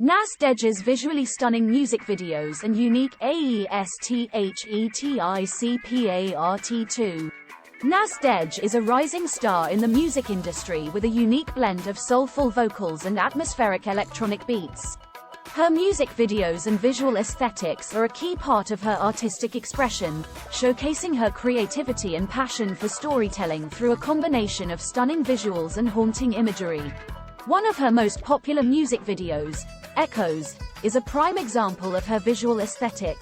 Naz Dej's visually stunning music videos and unique aesthetic-part-2. Naz Dej is a rising star in the music industry with a unique blend of soulful vocals and atmospheric electronic beats. Her music videos and visual aesthetics are a key part of her artistic expression, showcasing her creativity and passion for storytelling through a combination of stunning visuals and haunting imagery. One of her most popular music videos, Echoes, is a prime example of her visual aesthetic.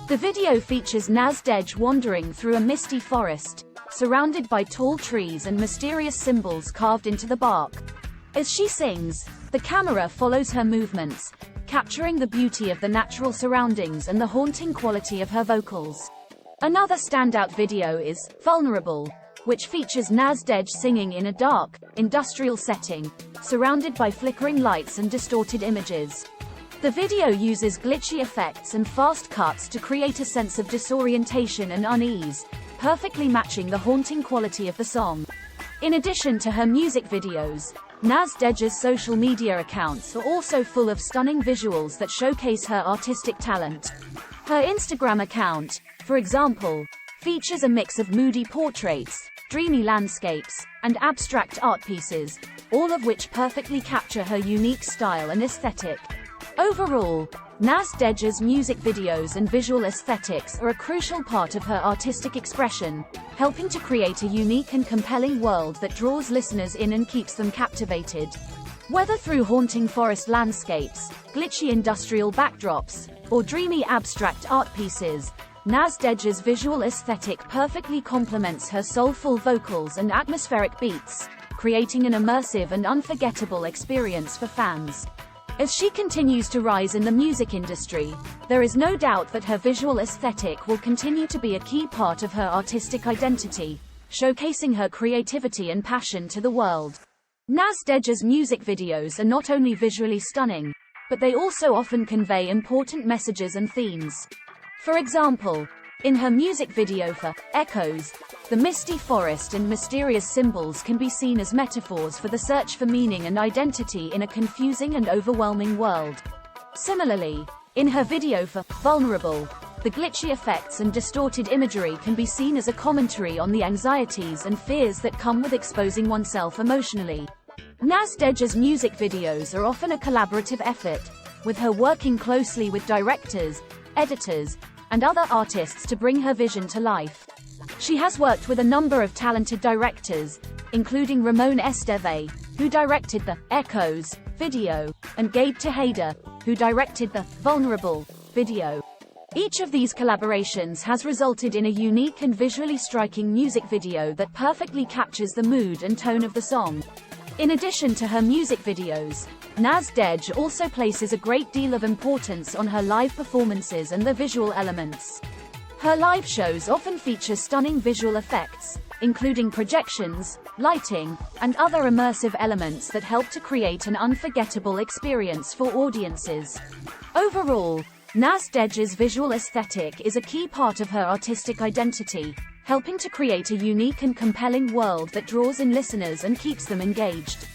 The video features Naz Dej wandering through a misty forest, surrounded by tall trees and mysterious symbols carved into the bark. As she sings, the camera follows her movements, capturing the beauty of the natural surroundings and the haunting quality of her vocals. Another standout video is Vulnerable, which features Naz Dej singing in a dark, industrial setting, surrounded by flickering lights and distorted images. The video uses glitchy effects and fast cuts to create a sense of disorientation and unease, perfectly matching the haunting quality of the song. In addition to her music videos, Naz Dej's social media accounts are also full of stunning visuals that showcase her artistic talent. Her Instagram account, for example, features a mix of moody portraits, dreamy landscapes, and abstract art pieces, all of which perfectly capture her unique style and aesthetic. Overall, Naz Dej's music videos and visual aesthetics are a crucial part of her artistic expression, helping to create a unique and compelling world that draws listeners in and keeps them captivated. Whether through haunting forest landscapes, glitchy industrial backdrops, or dreamy abstract art pieces, Naz Dej's visual aesthetic perfectly complements her soulful vocals and atmospheric beats, creating an immersive and unforgettable experience for fans. As she continues to rise in the music industry, there is no doubt that her visual aesthetic will continue to be a key part of her artistic identity, showcasing her creativity and passion to the world. Naz Dej's music videos are not only visually stunning, but they also often convey important messages and themes. For example, in her music video for Echoes, the misty forest and mysterious symbols can be seen as metaphors for the search for meaning and identity in a confusing and overwhelming world. Similarly, in her video for Vulnerable, the glitchy effects and distorted imagery can be seen as a commentary on the anxieties and fears that come with exposing oneself emotionally. Naz Dej's music videos are often a collaborative effort, with her working closely with directors, editors, and other artists to bring her vision to life. She has worked with a number of talented directors, including Ramon Esteve, who directed the Echoes video, and Gabe Tejada, who directed the Vulnerable video. Each of these collaborations has resulted in a unique and visually striking music video that perfectly captures the mood and tone of the song. In addition to her music videos, Naz Dej also places a great deal of importance on her live performances and the visual elements. Her live shows often feature stunning visual effects, including projections, lighting, and other immersive elements that help to create an unforgettable experience for audiences. Overall, Naz Dej's visual aesthetic is a key part of her artistic identity, helping to create a unique and compelling world that draws in listeners and keeps them engaged.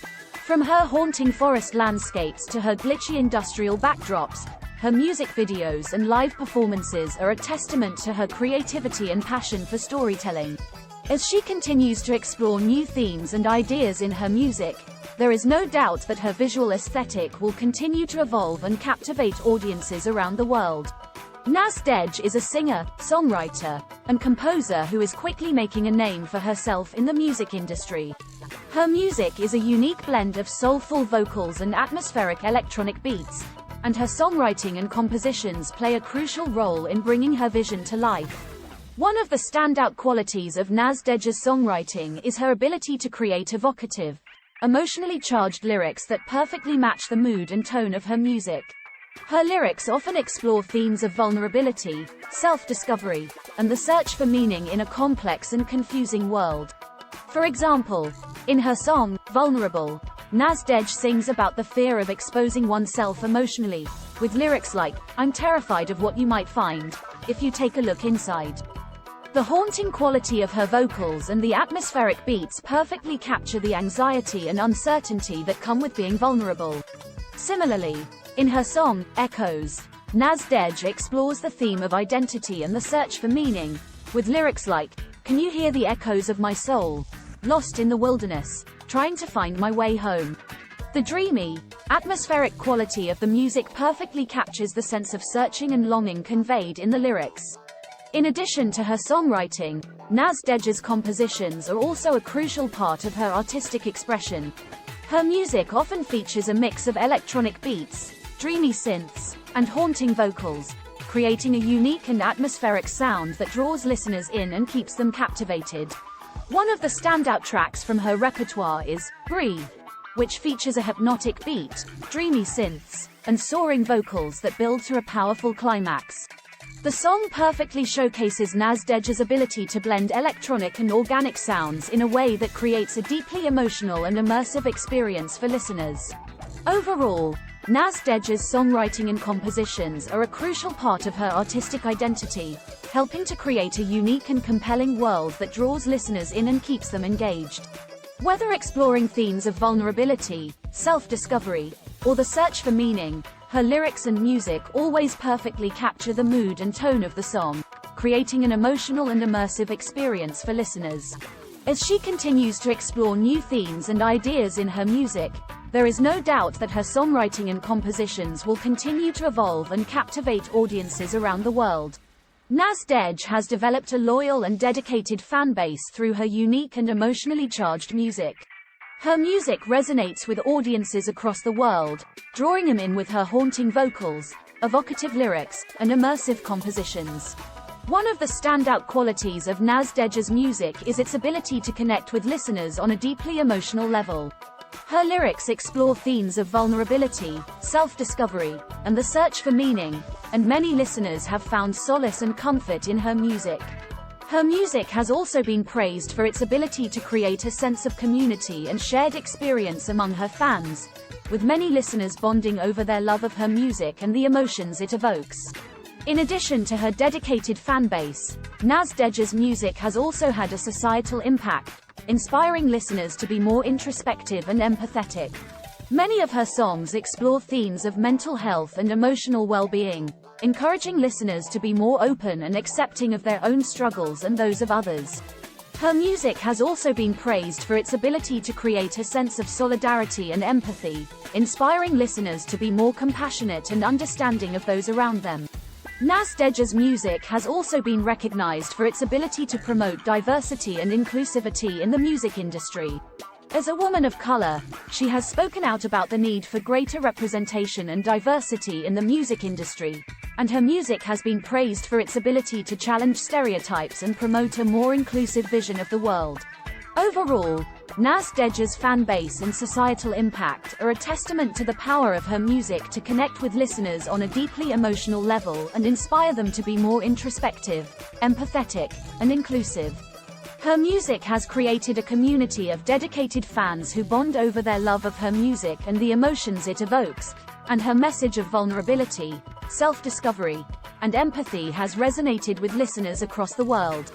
From her haunting forest landscapes to her glitchy industrial backdrops, her music videos and live performances are a testament to her creativity and passion for storytelling. As she continues to explore new themes and ideas in her music, there is no doubt that her visual aesthetic will continue to evolve and captivate audiences around the world. Naz Dej is a singer, songwriter, and composer who is quickly making a name for herself in the music industry. Her music is a unique blend of soulful vocals and atmospheric electronic beats, and her songwriting and compositions play a crucial role in bringing her vision to life. One of the standout qualities of Naz Dej's songwriting is her ability to create evocative, emotionally charged lyrics that perfectly match the mood and tone of her music. Her lyrics often explore themes of vulnerability, self-discovery, and the search for meaning in a complex and confusing world. For example, in her song, Vulnerable, Naz Dej sings about the fear of exposing oneself emotionally, with lyrics like, "I'm terrified of what you might find if you take a look inside." The haunting quality of her vocals and the atmospheric beats perfectly capture the anxiety and uncertainty that come with being vulnerable. Similarly, In her song, Echoes, Naz Dej explores the theme of identity and the search for meaning, with lyrics like, "Can you hear the echoes of my soul? Lost in the wilderness, trying to find my way home." The dreamy, atmospheric quality of the music perfectly captures the sense of searching and longing conveyed in the lyrics. In addition to her songwriting, Naz Dej's compositions are also a crucial part of her artistic expression. Her music often features a mix of electronic beats, dreamy synths, and haunting vocals, creating a unique and atmospheric sound that draws listeners in and keeps them captivated. One of the standout tracks from her repertoire is Breathe, which features a hypnotic beat, dreamy synths, and soaring vocals that build to a powerful climax. The song perfectly showcases Naz Dej's ability to blend electronic and organic sounds in a way that creates a deeply emotional and immersive experience for listeners. Overall, Naz Dej's songwriting and compositions are a crucial part of her artistic identity, helping to create a unique and compelling world that draws listeners in and keeps them engaged. Whether exploring themes of vulnerability, self-discovery, or the search for meaning, her lyrics and music always perfectly capture the mood and tone of the song, creating an emotional and immersive experience for listeners. As she continues to explore new themes and ideas in her music, there is no doubt that her songwriting and compositions will continue to evolve and captivate audiences around the world. Naz Dej has developed a loyal and dedicated fan base through her unique and emotionally charged music. Her music resonates with audiences across the world, drawing them in with her haunting vocals, evocative lyrics, and immersive compositions. One of the standout qualities of Naz Dej's music is its ability to connect with listeners on a deeply emotional level. Her lyrics explore themes of vulnerability, self-discovery, and the search for meaning, and many listeners have found solace and comfort in her music. Her music has also been praised for its ability to create a sense of community and shared experience among her fans, with many listeners bonding over their love of her music and the emotions it evokes. In addition to her dedicated fan base, Naz Dej's music has also had a societal impact, inspiring listeners to be more introspective and empathetic. Many of her songs explore themes of mental health and emotional well-being, encouraging listeners to be more open and accepting of their own struggles and those of others. Her music has also been praised for its ability to create a sense of solidarity and empathy, inspiring listeners to be more compassionate and understanding of those around them. Naz Dej's music has also been recognized for its ability to promote diversity and inclusivity in the music industry. As a woman of color, she has spoken out about the need for greater representation and diversity in the music industry, and her music has been praised for its ability to challenge stereotypes and promote a more inclusive vision of the world. Overall, Naz Dej's fan base and societal impact are a testament to the power of her music to connect with listeners on a deeply emotional level and inspire them to be more introspective, empathetic, and inclusive. Her music has created a community of dedicated fans who bond over their love of her music and the emotions it evokes, and her message of vulnerability, self-discovery, and empathy has resonated with listeners across the world.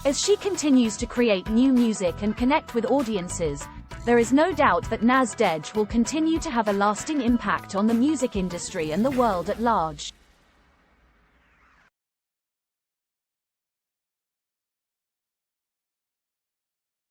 As she continues to create new music and connect with audiences, there is no doubt that Naz Dej will continue to have a lasting impact on the music industry and the world at large.